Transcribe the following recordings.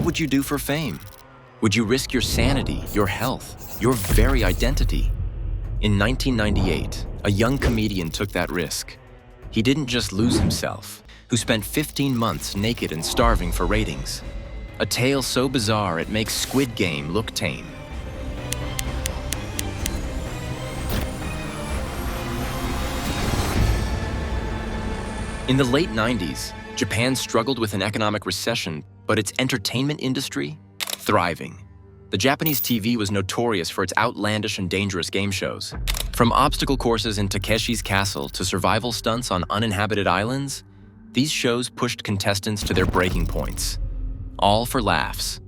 What would you do for fame? Would you risk your sanity, your health, your very identity? In 1998, a young comedian took that risk. He didn't just lose himself, who spent 15 months naked and starving for ratings. A tale so bizarre it makes Squid Game look tame. In the late 90s, Japan struggled with an economic recession, but its entertainment industry, thriving. The Japanese TV was notorious for its outlandish and dangerous game shows. From obstacle courses in Takeshi's Castle to survival stunts on uninhabited islands, these shows pushed contestants to their breaking points. All for laughs.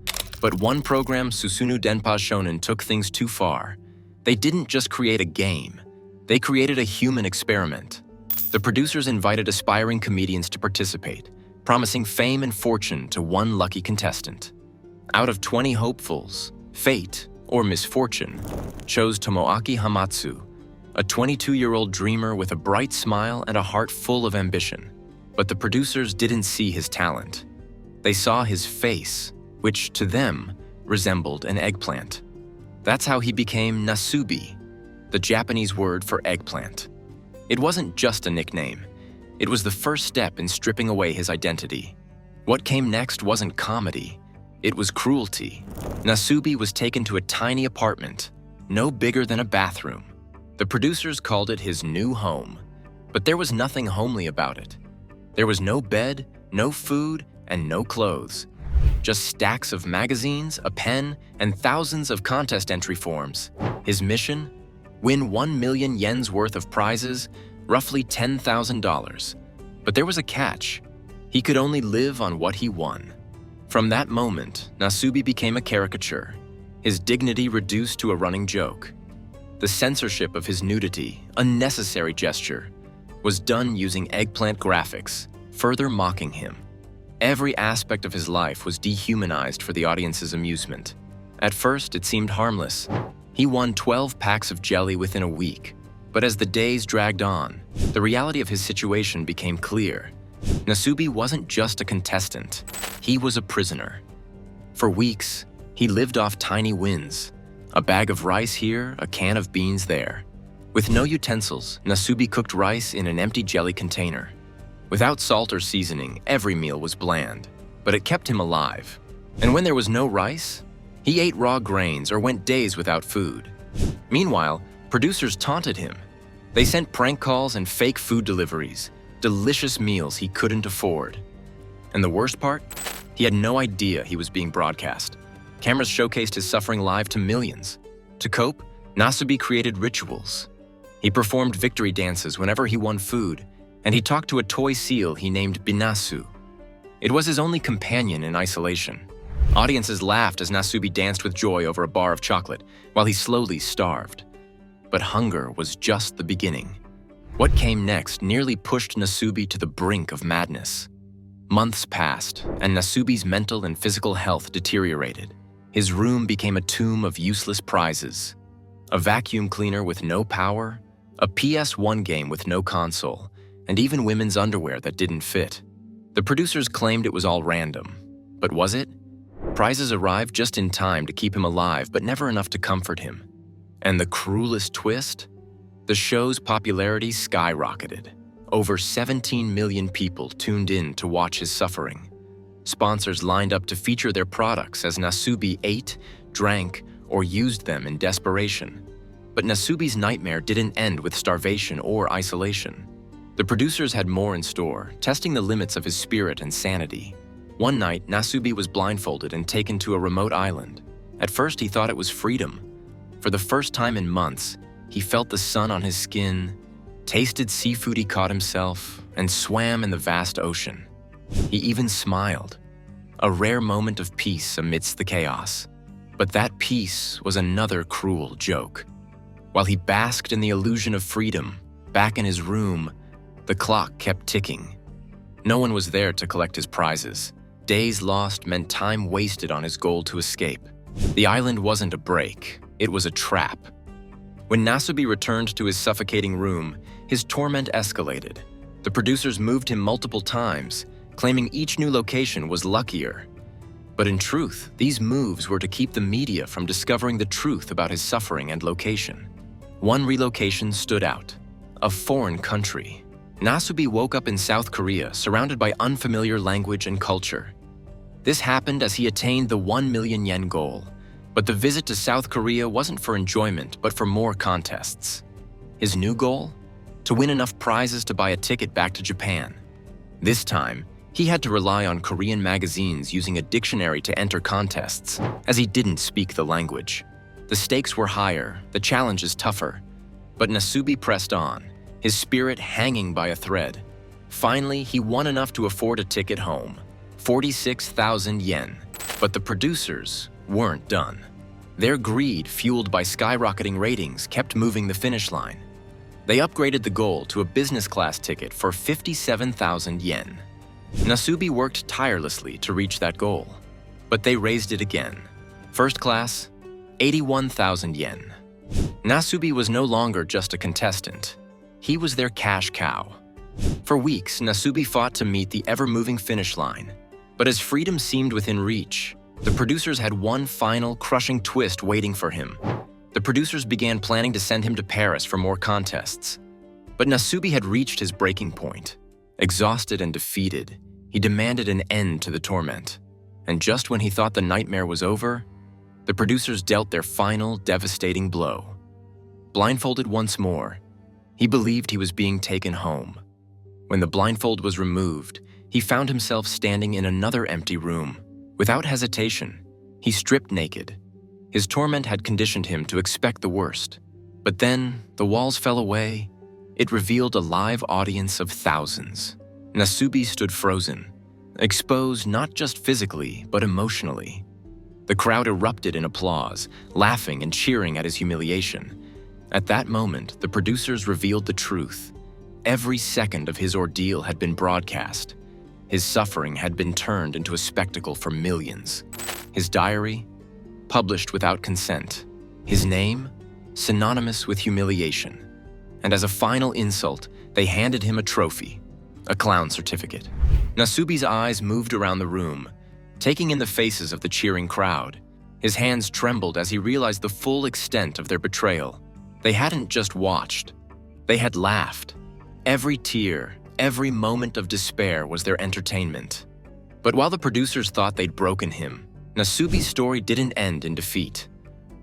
But one program, Susumu Denpa Shonen, took things too far. They didn't just create a game. They created a human experiment. The producers invited aspiring comedians to participate, promising fame and fortune to one lucky contestant. Out of 20 hopefuls, fate, or misfortune, chose Tomoaki Hamatsu, a 22-year-old dreamer with a bright smile and a heart full of ambition. But the producers didn't see his talent. They saw his face, which to them resembled an eggplant. That's how he became Nasubi, the Japanese word for eggplant. It wasn't just a nickname. It was the first step in stripping away his identity. What came next wasn't comedy. It was cruelty. Nasubi was taken to a tiny apartment, no bigger than a bathroom. The producers called it his new home, but there was nothing homely about it. There was no bed, no food, and no clothes. Just stacks of magazines, a pen, and thousands of contest entry forms. His mission? Win 1 million yen's worth of prizes, roughly $10,000. But there was a catch. He could only live on what he won. From that moment, Nasubi became a caricature, his dignity reduced to a running joke. The censorship of his nudity, a necessary gesture, was done using eggplant graphics, further mocking him. Every aspect of his life was dehumanized for the audience's amusement. At first, it seemed harmless. He won 12 packs of jelly within a week. But as the days dragged on, the reality of his situation became clear. Nasubi wasn't just a contestant. He was a prisoner. For weeks, he lived off tiny wins. A bag of rice here, a can of beans there. With no utensils, Nasubi cooked rice in an empty jelly container. Without salt or seasoning, every meal was bland, but it kept him alive. And when there was no rice, he ate raw grains or went days without food. Meanwhile, producers taunted him. They sent prank calls and fake food deliveries, delicious meals he couldn't afford. And the worst part? He had no idea he was being broadcast. Cameras showcased his suffering live to millions. To cope, Nasubi created rituals. He performed victory dances whenever he won food, and he talked to a toy seal he named Binasu. It was his only companion in isolation. Audiences laughed as Nasubi danced with joy over a bar of chocolate, while he slowly starved. But hunger was just the beginning. What came next nearly pushed Nasubi to the brink of madness. Months passed, and Nasubi's mental and physical health deteriorated. His room became a tomb of useless prizes. A vacuum cleaner with no power, a PS1 game with no console, and even women's underwear that didn't fit. The producers claimed it was all random. But was it? Prizes arrived just in time to keep him alive, but never enough to comfort him. And the cruelest twist? The show's popularity skyrocketed. Over 17 million people tuned in to watch his suffering. Sponsors lined up to feature their products as Nasubi ate, drank, or used them in desperation. But Nasubi's nightmare didn't end with starvation or isolation. The producers had more in store, testing the limits of his spirit and sanity. One night, Nasubi was blindfolded and taken to a remote island. At first, he thought it was freedom. For the first time in months, he felt the sun on his skin, tasted seafood he caught himself, and swam in the vast ocean. He even smiled, a rare moment of peace amidst the chaos. But that peace was another cruel joke. While he basked in the illusion of freedom, back in his room, the clock kept ticking. No one was there to collect his prizes. Days lost meant time wasted on his goal to escape. The island wasn't a break, it was a trap. When Nasubi returned to his suffocating room, his torment escalated. The producers moved him multiple times, claiming each new location was luckier. But in truth, these moves were to keep the media from discovering the truth about his suffering and location. One relocation stood out: a foreign country. Nasubi woke up in South Korea, surrounded by unfamiliar language and culture. This happened as he attained the 1 million yen goal. But the visit to South Korea wasn't for enjoyment, but for more contests. His new goal? To win enough prizes to buy a ticket back to Japan. This time, he had to rely on Korean magazines using a dictionary to enter contests, as he didn't speak the language. The stakes were higher, the challenges tougher. But Nasubi pressed on, his spirit hanging by a thread. Finally, he won enough to afford a ticket home, 46,000 yen. But the producers weren't done. Their greed, fueled by skyrocketing ratings, kept moving the finish line. They upgraded the goal to a business class ticket for 57,000 yen. Nasubi worked tirelessly to reach that goal, but they raised it again. First class, 81,000 yen. Nasubi was no longer just a contestant. He was their cash cow. For weeks, Nasubi fought to meet the ever-moving finish line. But as freedom seemed within reach, the producers had one final, crushing twist waiting for him. The producers began planning to send him to Paris for more contests. But Nasubi had reached his breaking point. Exhausted and defeated, he demanded an end to the torment. And just when he thought the nightmare was over, the producers dealt their final, devastating blow. Blindfolded once more, he believed he was being taken home. When the blindfold was removed, he found himself standing in another empty room. Without hesitation, he stripped naked. His torment had conditioned him to expect the worst. But then, the walls fell away. It revealed a live audience of thousands. Nasubi stood frozen, exposed not just physically, but emotionally. The crowd erupted in applause, laughing and cheering at his humiliation. At that moment, the producers revealed the truth. Every second of his ordeal had been broadcast. His suffering had been turned into a spectacle for millions. His diary, published without consent. His name, synonymous with humiliation. And as a final insult, they handed him a trophy, a clown certificate. Nasubi's eyes moved around the room, taking in the faces of the cheering crowd. His hands trembled as he realized the full extent of their betrayal. They hadn't just watched, they had laughed. Every tear, every moment of despair was their entertainment. But while the producers thought they'd broken him, Nasubi's story didn't end in defeat.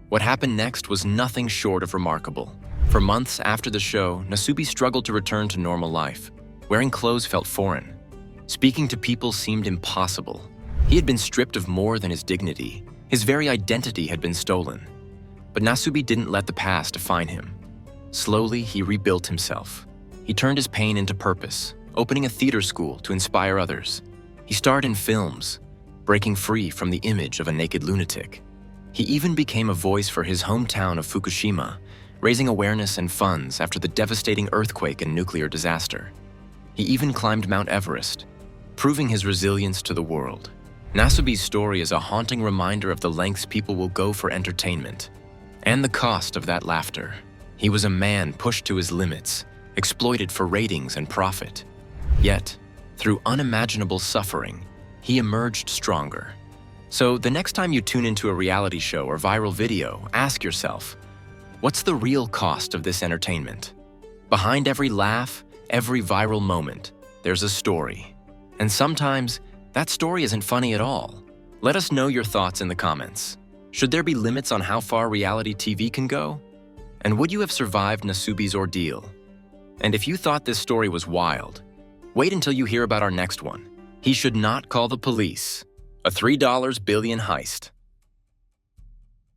What happened next was nothing short of remarkable. For months after the show, Nasubi struggled to return to normal life. Wearing clothes felt foreign. Speaking to people seemed impossible. He had been stripped of more than his dignity. His very identity had been stolen. But Nasubi didn't let the past define him. Slowly, he rebuilt himself. He turned his pain into purpose, opening a theater school to inspire others. He starred in films, breaking free from the image of a naked lunatic. He even became a voice for his hometown of Fukushima, raising awareness and funds after the devastating earthquake and nuclear disaster. He even climbed Mount Everest, proving his resilience to the world. Nasubi's story is a haunting reminder of the lengths people will go for entertainment, and the cost of that laughter. He was a man pushed to his limits, exploited for ratings and profit. Yet, through unimaginable suffering, he emerged stronger. So the next time you tune into a reality show or viral video, ask yourself, what's the real cost of this entertainment? Behind every laugh, every viral moment, there's a story. And sometimes, that story isn't funny at all. Let us know your thoughts in the comments. Should there be limits on how far reality TV can go? And would you have survived Nasubi's ordeal? And if you thought this story was wild, wait until you hear about our next one. He should not call the police. A $3 billion heist.